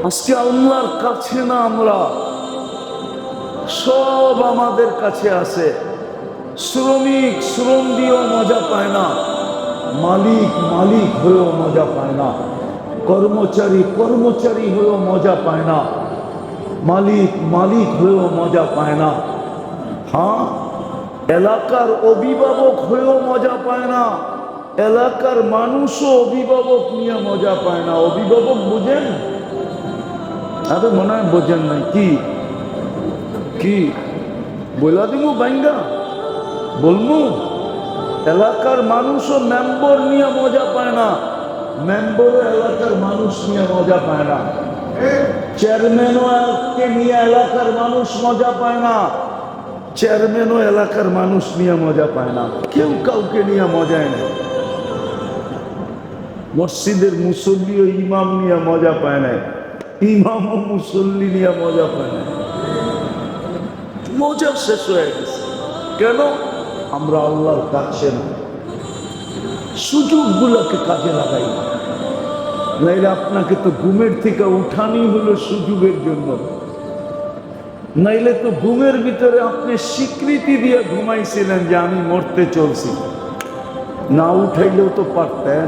আজকে আল্লাহর কাছে না, আমরা সব আমাদের কাছে আছে। শ্রমিক শ্রম দিয়েও মজা পায় না, মালিক মালিক হয়েও মজা পায় না, কর্মচারী কর্মচারী হয়েও মজা পায় না, মালিক মালিক হয়েও মজা পায় না। হ্যাঁ, এলাকার অভিভাবক হয়েও মজা পায় না, এলাকার মানুষও অভিভাবক নিয়ে মজা পায় না। অভিভাবক বুঝেন? আরে মনে হয় বোঝেন নাই। কি কি বলা দিব বাইঙ্গা বলবো? এলাকার মানুষও মেম্বর নিয়ে মজা পায় না, মেম্বরও এলাকার মানুষ নিয়ে মজা পায় না, চেয়ারম্যানও নিয়ে এলাকার মানুষ মজা পায় না, চেয়ারম্যানও এলাকার মানুষ নিয়ে মজা পায় না। কেউ কাউকে নিয়ে মজায় নেই। মসজিদের মুসল্লি ও ইমাম নিয়ে মজা পায় না, ইমাম ও মুসল্লি নিয়ে মজা পায় না। মজা শেষ হয়ে গেছে। কেন? আমরা আল্লাহর কাছে না, সুযোগগুলোকে কাজে লাগাই না। নাইলে আপনাকে তো ঘুমের থেকে উঠানি হলো সুযোগের জন্য, নাইলে তো ঘুমের ভিতরে আপনি স্বীকৃতি দিয়ে ঘুমাইছিলেন যে আমি মরতে চলছি। না উঠাইলেও তো পারতেন,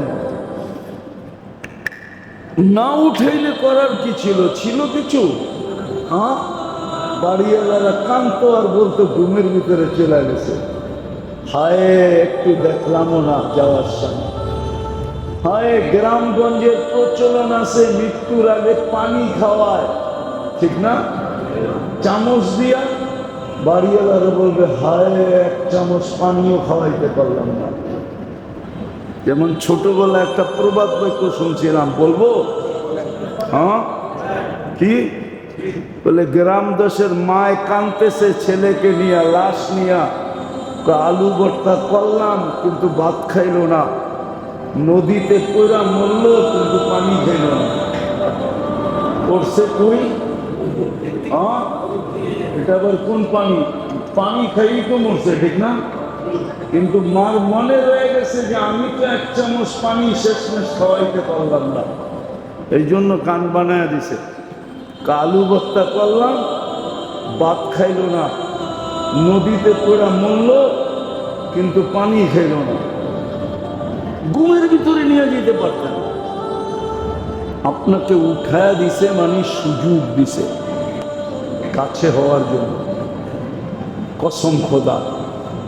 না উঠাইলে করার কি ছিল? ছিল কিছু? হ্যাঁ, বাড়িওয়ালারা কানতো আর বলতো ঘুমের ভিতরে চলে গেছে। হায়, একটু দেখলামও না যাওয়ার সময়। হায়, গ্রামগঞ্জের প্রচলন আছে মৃত্যুর আগে পানি খাওয়ায়, ঠিক না? চামচ দিয়া বাড়িওয়ালারা বলবে হায়, এক চামচ পানিও খাওয়াইতে পারলাম না। যেমন ছোটবেলা একটা প্রবাদ বাক্য শুনছিলাম, বলবো? হ্যাঁ, কি বলে? গ্রাম দেশের মায় কানতেছে ছেলেকে নিয়ে, লাশ নিয়া, আলু ভর্তা করলাম কিন্তু ভাত খাইল না, নদীতে পড়া মরল কিন্তু পানি খাইল না। করছে কই? হ্যাঁ, এটা আবার কোন পানি? পানি খাই তো মরছে, ঠিক না? কিন্তু মার মনে রয়ে গেছে যে আমি তো এক চামচ পানি শেষমেশ খাওয়াইতে পারলাম না, এই জন্য কান বানায় দিছে। আলু ভর্তা করলাম, ভাত খাইল না, নদীতে পড়া মরল কিন্তু পানি খাইল না। ঘুমের ভিতরে নিয়ে যেতে পারতেন। আপনাকে উঠায় দিছে মানে সুযোগ দিছে কাছে হওয়ার জন্য। কসম খোদা,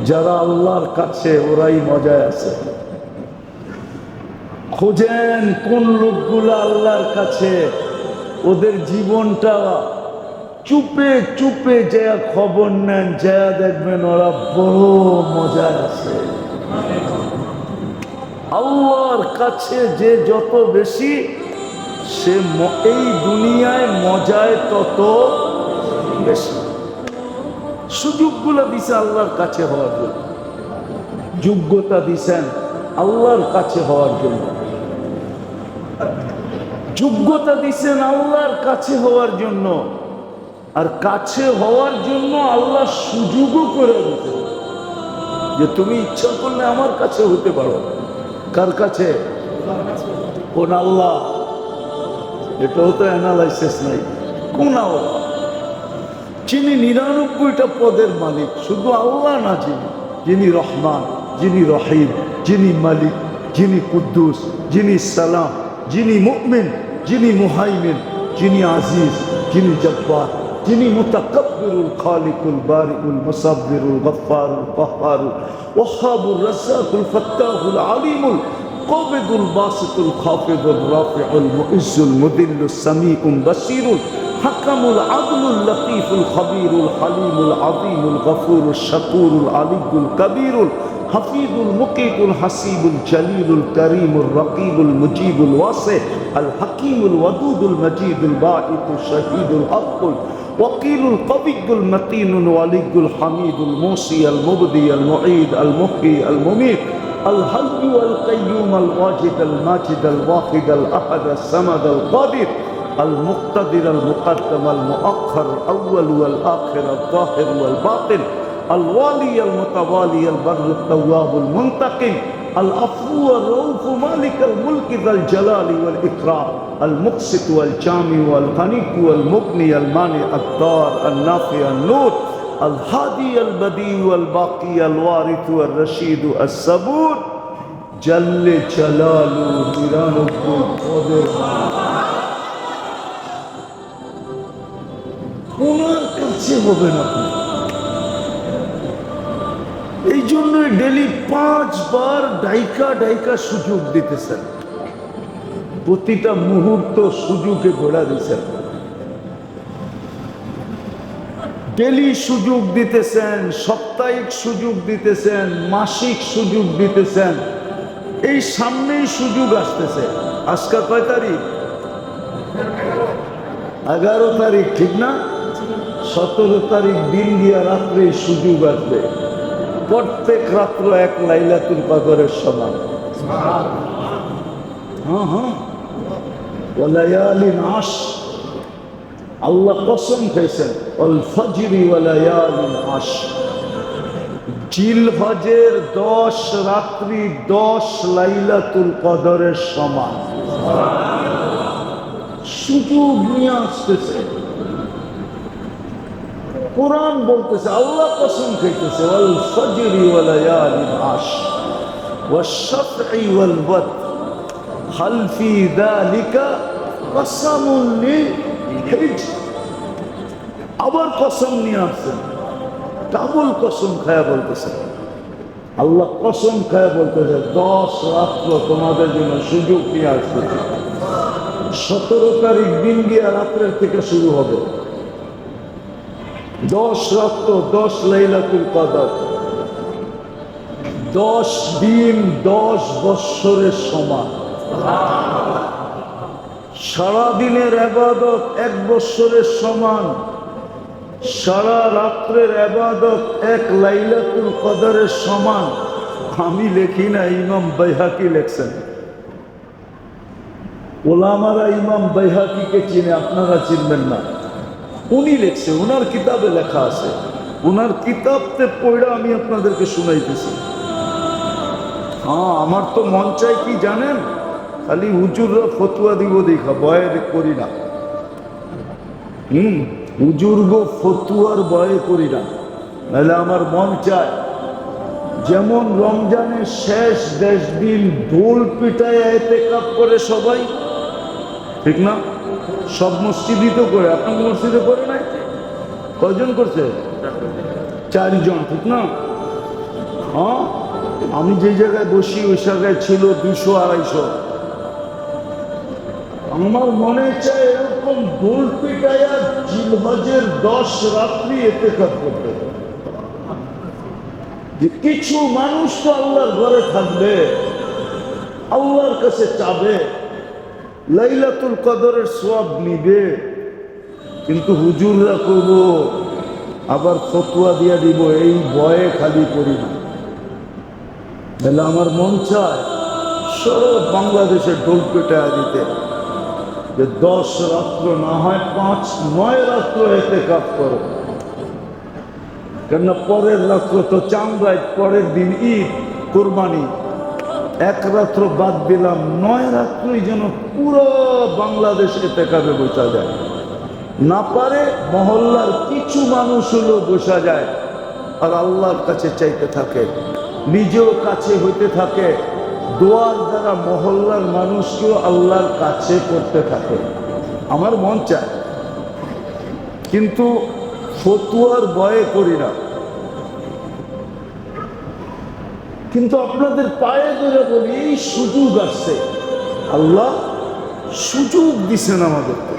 যারা আল্লাহর কাছে ওরাই মজায় আছে। খোঁজেন কোন লোকগুলো আল্লাহর কাছে, ওদের জীবনটা চুপে চুপে যা খবর নেন, যা দেখবেন ওরা বড় মজায় আছে। আল্লাহর কাছে যে যত বেশি, সে এই দুনিয়ায় মজায় তত বেশি। সুযোগগুলো দিছে আল্লাহর কাছে হওয়ার জন্য, যোগ্যতা দিছেন আল্লাহর কাছে হওয়ার জন্য, যোগ্যতা দিছেন আল্লাহর কাছে হওয়ার জন্য। আর কাছে হওয়ার জন্য আল্লাহ সুযোগও করে দিতে যে তুমি ইচ্ছা করলে আমার কাছে হতে পারো। কার কাছে? কোন আল্লাহ? এটাও তো অ্যানালাইসিস নাই। কোন আল্লাহ? যিনি 99টা পদের মালিক, শুধু আল্লাহ না, যিনি রহমান, যিনি রহিম, যিনি মালিক, যিনি কুদ্দুস, যিনি সালাম, যিনি মুমিন, যিনি মুহাইমিন, যিনি আজিজ, যিনি জব্বার, যিনি মুতাকাব্বিরুল খালিকুল বারিউল মুসাব্বিরুল গফফারুল কাহ্হারুল ওয়াহ্হাবুর রাজ্জাকুল ফাত্তাহুল আলিমুল কাবিদুল বাসিতুল খাফিদুর রাফিউল মুইজ্জুল মুদিল্লুস সামিউল বাসীরুল হাকামুল আদলুল লতীফুল খবীরুল হালিমুল আযীমুল গফুরুশ শাকুরুল আলিয়্যুল কবীরুল হাফিজুল মুকিতুল হাসিবুল জলিলুল করিমুর রকিবুল মুজিবুল ওয়াসি আল হাকিমুল ওয়াদুদুল মজিদুল বাঈতুল শহীদুল হকুল وقيل القوي المتين الولي الحميد الموصي المبدي المعيد المحيي المميت الحي القيوم الواجد الماجد الواحد الأحد الصمد القادر المقتدر المقدم المؤخر الأول والآخر الظاهر والباطن الوالي المتوالي البر التواب المنتقم العفو والرؤوف مالك الملك ذا الجلال والإكرام المقسط والجامع والغني والمغني المانع الضار النافع النور الهادي البديع والباقي الوارث والرشيد الصبور جل جلاله নিরানব্বই পদের ওনার কাছে হবে না। এই জন্য ডেলি 5 বার ডাইকা ডাইকা সুযোগ দিতেছেন, প্রতিটা মুহূর্ত সুযোগে ঘোরা দিচ্ছেন, ডেলি সুযোগ দিতেছেন, সাপ্তাহিক সুযোগ দিতেছেন, মাসিক সুযোগ দিতেছেন। এই সামনেই সুযোগ আসতেছে। আজকে কয় তারিখ? 11 তারিখ, ঠিক না? 17 তারিখ দিন দিয়া রাত্রে সুযোগ আসবে। প্রত্যেক রাত্র এক লাইলাতুল কদরের সমান। হ্যাঁ, ওয়ালায়ালিন আশর, আল্লাহ কসম খাইছেন, ওয়াল ফজরি ওয়ালায়ালিন আশর, জিলহজের 10 রাত্রি 10 লাইলাতুল কদরের সমান। সুযোগ নিয়ে আসতেছে। কোরআন বলতেছে, আল্লাহ কসম খাইতেছে, ওয়াল ফজরি ওয়ালায়ালিন আশর ওয়াশ-শাফঈ ওয়াল ওয়াতর হাল ফি যালিকা কসমুন লিল হিজর। আবার কসম নিয়ে আসছেন, ডাবল কসম খায়া বলতেছে। আল্লাহ কসম খায়া বলতেছে 10 রাত্র তোমাদের জন্য সুযোগ নিয়ে আসতেছে। 17 তারিখ দিন গিয়া রাত্রের থেকে শুরু হবে। 10 রাত্র 10 লাইলাতুল কদর, 10 দিন 10 বৎসরের সমান। সারাদিনের ইবাদত 1 বৎসরের সমান। সারা রাত্রের ইবাদত 1 লাইলাতুল কদরের সমান। আমি লিখি না, ইমাম বাইহাকি লেখছেন। ওলামারা ইমাম বাইহাকিকে চিনে, আপনারা চিনবেন না। উনি লিখছে, ওনার কিতাবে লেখা আছে। ওনার কিতাবতে পড়া আমি আপনাদেরকে শুনাইতেছি। হ্যাঁ, আমার তো মন চাই কি জানেন, খালি হুজুররা ফতুয়া দিব দেখা, ভয় করি না। হুজুর গো ফতুয়ার ভয়ে করি না। নাহলে আমার মন চায় যেমন রমজানের শেষ 10 দিন ঢোল পিটায় ইতিকাফ করে সবাই, ঠিক না? সব মসজিদই তো করে। আপনার মসজিদে করে নাই? কয়জন করছে? 4 জন, ঠিক না? হ্যাঁ, আমি যে জায়গায় বসি ওই জায়গায় ছিল 200-250। আমার মনে চায় এরকম ঢোল পিটায়া জিলহজের 10 রাত্রি ইতিকাফ করতে। যে কিছু মানুষ তো আল্লাহর ঘরে থাকবে, আল্লাহর কাছে চাবে, লাইলাতুল কদরের সওয়াব নিবে, কিন্তু হুজুররা করব আবার ফতোয়া দিয়া দিব, এই ভয়ে খালি করি না। তাহলে আমার মন চায় সব বাংলাদেশে ঢোল পেটায়া দিতে, যে 10 রাত্র না হয় 5-9 রাত্র ইতিকাফ করো। কেননা পরের রাত্র তো চাঁদ রাত, পরের দিন ঈদ, কুরবানি। 1 রাত্র বাদ দিলাম, 9 রাত্রই যেন পুরো বাংলাদেশ ইতিকাফে বসা যায়। না পারে মহল্লার কিছু মানুষ হলেও বসা যায়, আর আল্লাহর কাছে চাইতে থাকে, নিজেও কাছে হইতে থাকে, দোয়ার দ্বারা মহল্লার মানুষকেও আল্লাহর কাছে করতে থাকে। আমার মন চায়, কিন্তু ফতুয়ার ভয়ে করি না। কিন্তু আপনাদের পায়ে ধরে বলি, এই সুযোগ আসছে, আল্লাহ সুযোগ দিছেন আমাদেরকে।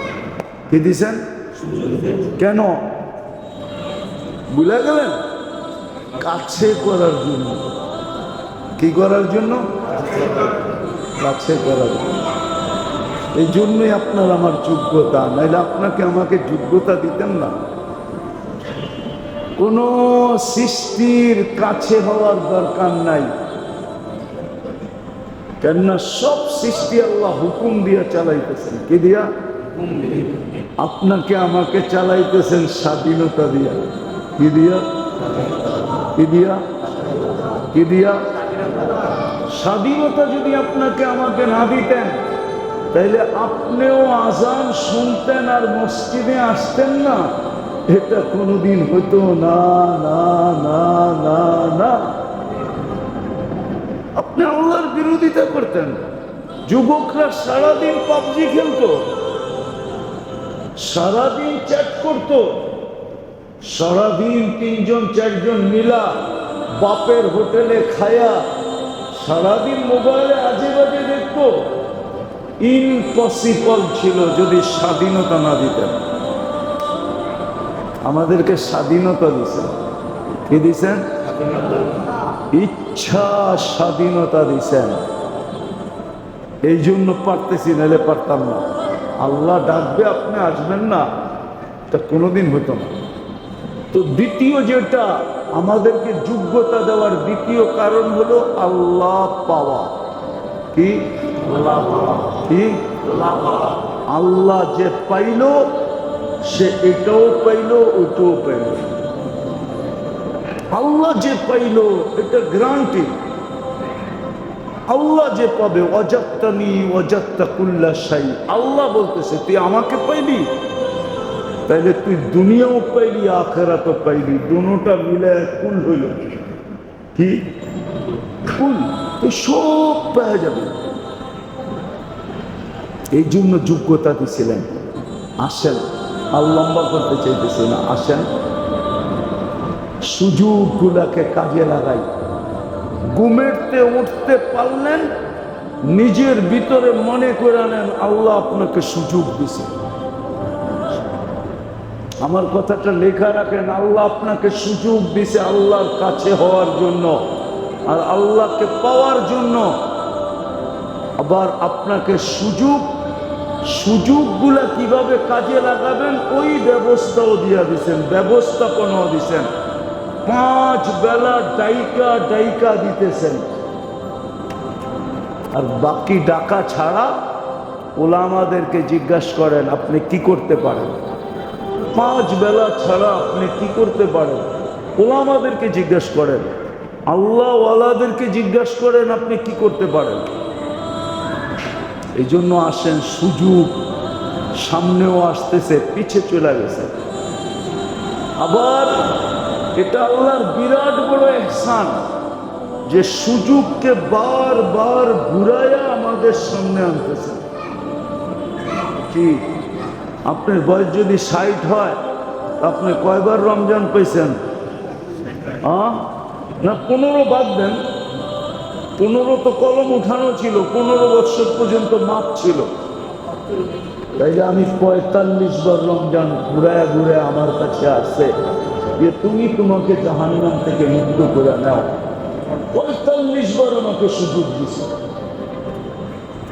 কি দিছেন? কেন ভুলে গেলেন? কাছে করার জন্য। কি করার জন্য? কাছে করার জন্য। এই জন্যই আপনার আমার যোগ্যতা, নাইলে আপনাকে আমাকে যোগ্যতা দিতেন না। কোন সৃষ্টির কাছে হওয়ার দরকার নাই, কেননা সব সৃষ্টি আল্লাহ হুকুম দিয়া চালাইতেছেন। কি দিয়া? আপনাকে আমাকে চালাইতেছেন স্বাধীনতা দিয়া। কি দিয়া? কি দিয়া? কি দিয়া? স্বাধীনতা যদি আপনাকে আমাকে না দিতেন, তাইলে আপনিও আজান শুনতেন আর মসজিদে আসতেন না, এটা কোনোদিন হতো না না না না না। আপনি আল্লাহর বিরোধিতা করতেন। যুবকরা সারাদিন পাবজি খেলতো, সারাদিন চ্যাট করত, সারাদিন 3 জন 4 জন মিলা বাপের হোটেলে খায়া সারাদিন মোবাইলে আজে বাজে দেখতো। ইম্পসিবল ছিল যদি স্বাধীনতা না দিতেন। আমাদেরকে স্বাধীনতা দিছেন। কি দিছেন? ইচ্ছা স্বাধীনতা দিছেন। এই জন্য পারতেছি, নাহলে পারতাম না। আল্লাহ ডাকবে, আপনি আসবেন না, তা কোনোদিন হতো না। তো দ্বিতীয় যেটা আমাদেরকে যোগ্যতা দেওয়ার দ্বিতীয় কারণ হলো আল্লাহ পাওয়া। কি? কি? আল্লাহ যে পাইল সে এটাও পাইল, ওটাও পাইল। আল্লাহ যে পাইল এটা গ্যারান্টি। আল্লাহ যে পাবে, ওয়াজাত্তানি ওয়াজাত্তা কুল্লা শাই। আল্লাহ বলতেছে তুই আমাকে পাইলি, তাইলে তুই দুনিয়াও পাইলি, আখিরাতও পাইলি। দুটোটা মিলে কুল হইল। কি কুল? তুই সব পেয়ে যাবে। এই জন্য যোগ্যতা দিছিলেন। আসেন, আর লম্বা করতে চাইতেছি না, আসেন সুযোগগুলাকে কাজে লাগাই। ঘুমেরতে উঠতে পারলেন, নিজের ভিতরে মনে করে নেন আল্লাহ আপনাকে সুযোগ দিছে। আমার কথাটা লেখা রাখেন, আল্লাহ আপনাকে সুযোগ দিছে আল্লাহর কাছে হওয়ার জন্য আর আল্লাহকে পাওয়ার জন্য। আবার আপনাকে সুযোগগুলা কিভাবে কাজে লাগাবেন ওই ব্যবস্থাও দিয়া দিছেন, ব্যবস্থাপনাও দিছেন। 5 বেলা ডাইকা ডাইকা দিতেছেন। আর বাকি ডাকা ছাড়া ওলামাদেরকে জিজ্ঞাসা করেন আপনি কি করতে পারেন। 5 বেলা ছাড়া আপনি কি করতে পারেন, ওলামাদেরকে জিজ্ঞাসা করেন। আল্লাহ ওয়ালাদেরকে জিজ্ঞাসা করেন আপনি কি করতে পারেন। এই জন্য আসেন, সুযোগ সামনেও আসতেছে, পিছে চলে গেছে। আবার এটা আল্লাহর বিরাট বড় ইহসান যে সুযোগকে বারবার ঘুরাইয়া আমাদের সামনে আনতেছে। কি আপনার বয়স যদি 60 হয়, আপনি কয়বার রমজান পেয়েছেন? না 15 বাদ দেন, 15 তো কলম উঠানো ছিল, 15 বছর পর্যন্ত মাপ ছিল। তাইলে আমি 45 বার রমজান ঘুরায়া ঘুরে আমার কাছে আসছে যে তুমি তোমাকে জাহান্নাম থেকে মুক্ত করে নাও। 45 বার আমাকে সুযোগ দিছে।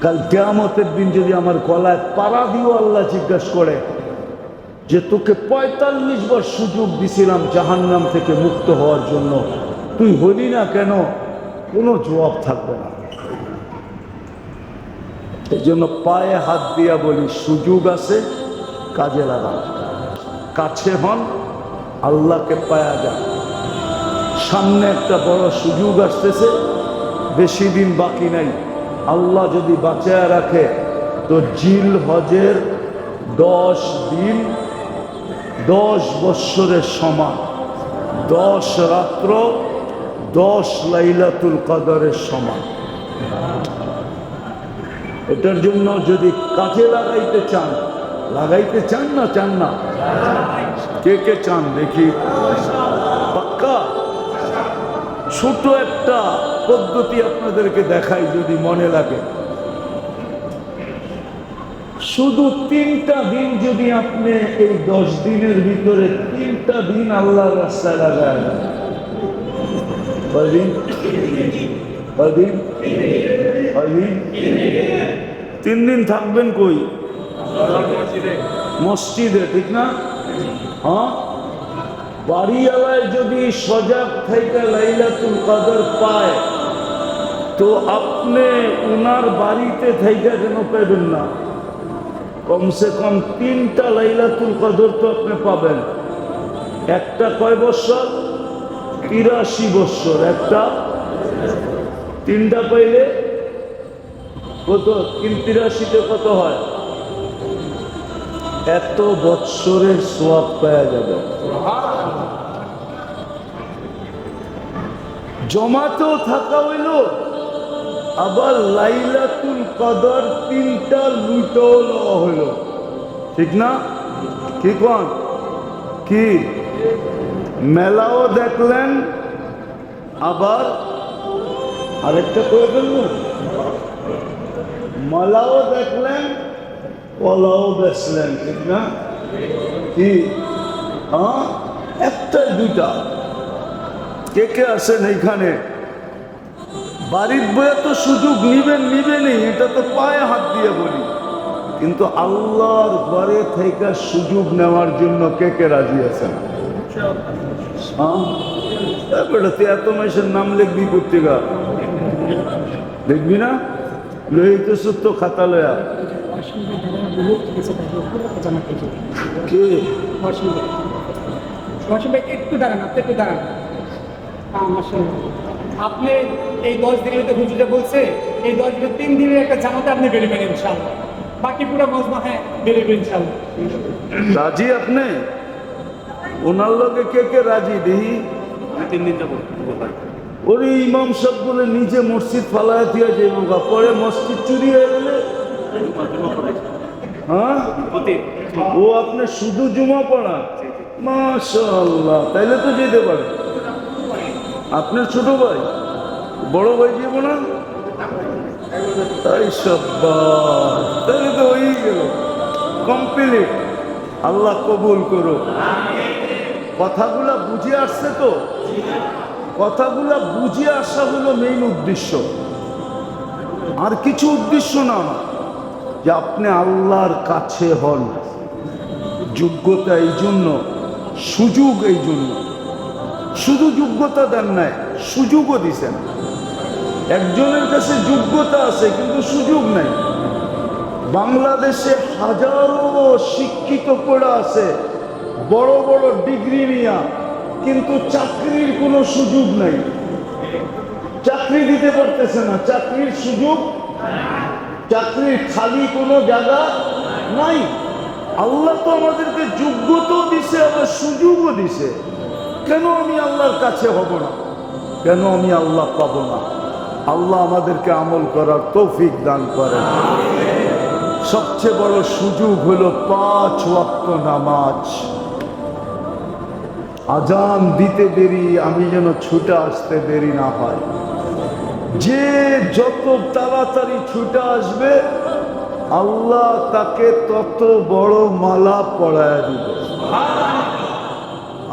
কাল কিয়ামতের দিন যদি আমার গলায় পাড়া দিও আল্লাহ জিজ্ঞাসা করে যে তোকে 45 বার সুযোগ দিছিলাম জাহান্নাম থেকে মুক্ত হওয়ার জন্য, তুই হলি না কেন? কোনো জবাব থাকবে না। এই জন্য পায়ে হাত দিয়া বলি, সুযোগ আছে, কাজে লাগান। কাছে হন, আল্লাহকে পায়া যান। সামনে একটা বড় সুযোগ আসতেছে, বেশি দিন বাকি নাই। আল্লাহ যদি বাঁচায় রাখে তো জিল হজের 10 দিন 10 বৎসরের সমান, 10 রাত্র 10 লাইলাতুল কদরের সমান। এটার জন্য যদি কাজে লাগাইতে চান না চান না? কে কে চান দেখি? পাক্কা? ছোট একটা পদ্ধতি আপনাদেরকে দেখাই যদি মনে লাগে। শুধু 3টা দিন যদি আপনি এই 10 দিনের ভিতরে 3টা দিন আল্লাহর রাস্তায় লাগায়, কয়দিন? 3 দিন থাকবেন কই? মসজিদে, ঠিক না? হ্যাঁ, বাড়িওয়ালায় যদি সজাগ থেকে লাইলাতুল কদর পায় তো আপনি উনার বাড়িতে থেকে কেন পাবেন না? কমসে কম 3টা লাইলাতুল কদর তো আপনি পাবেন। একটা কয় বছর? 83 বছর। একটা তিনটা পাইলে কত? 83 কত হয়? এত বৎসরের সোয়াব পাওয়া যাবে। জমাতেও থাকা হইল, আবার লাইলাতুল কদর 3টা লুটাও নেওয়া হইল, ঠিক না? কি কোন? কি মেলাও দেখলেন, আবার আরেকটা করে ফেললেন, মালাও দেখলেন, কলাও বেচলেন, ঠিক না? কি একটা দুইটা? কে কে আছেন এইখানে? বাড়ির বইয়ে তো সুযোগ নিবেনই, এটা তো পায়ে হাত দিয়ে বলি, কিন্তু আল্লাহর ঘরে থেকে সুযোগ নেওয়ার জন্য কে কে রাজি আছেন? তুই এত মাসের নাম লিখবি পত্রিকা দেখবি না? লইতে সত্য খাতা লয়া একটু দাঁড়ান, আপনি একটু দাঁড়ান। আপনি এই 10 দিনের হুজুরে বলছে এই 10 দিনের 3 দিনের একটা জামাতে আপনি বেরোবেন ইনশাআল্লাহ, বাকি পুরো মজমা বেরোবেন ইনশাআল্লাহ। রাজি আপনি? ওনার লোকে কে কে রাজি দেখি? 3 দিন যাবো। ওরে ইমাম সাহেব বলে নিজে মসজিদ ফালায় দিয়ে যাইব, পরে মসজিদ চুরি হয়ে গেলে হ্যাঁ ও আপনি শুধু জুমা পড়া? মাশাআল্লাহ, তাইলে তো যেতে পারে। আপনার ছোট ভাই, বড় ভাই যাবো না? তাই সব, তাইলে তো হয়েই গেল কমপ্লিট। আল্লাহ কবুল করো। কথাগুলা বুঝে আসছে তো? কথাগুলা বুঝে আসা হলো মেইন উদ্দেশ্য, আর কিছু উদ্দেশ্য না, যে আপনি আল্লাহর কাছে হন। যোগ্যতা এই জন্য, সুযোগ এই জন্য। শুধু যোগ্যতা দেন নাই, সুযোগও দিছেন। একজনের কাছে যোগ্যতা আছে কিন্তু সুযোগ নাই। বাংলাদেশে হাজারো শিক্ষিত পড়া আছে, বড় বড় ডিগ্রি নিয়া, কিন্তু চাকরির কোনো সুযোগ নাই। চাকরি দিতে পারতেছে না, চাকরির সুযোগ, চাকরির খালি কোনো জায়গা নাই। আল্লাহ তো আমাদেরকে যোগ্যতাও দিছে, আবার সুযোগও দিছে। কেন আমি আল্লাহর কাছে হব না? কেন আমি আল্লাহ পাবো না? আল্লাহ আমাদেরকে আমল করার তৌফিক দান করেন। সবচেয়ে বড় সুযোগ হলো 5 ওয়াক্ত নামাজ। আজান দিতে দেরি, আমি যেন ছুটে আসতে দেরি না হয়। যে যত তাড়াতাড়ি ছুটে আসবে, আল্লাহ তাকে তত বড় মালা পরায় দিবে।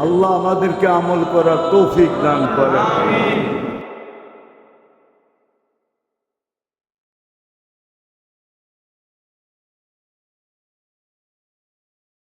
আল্লাহ আমাদেরকে আমল করার তৌফিক দান করেন।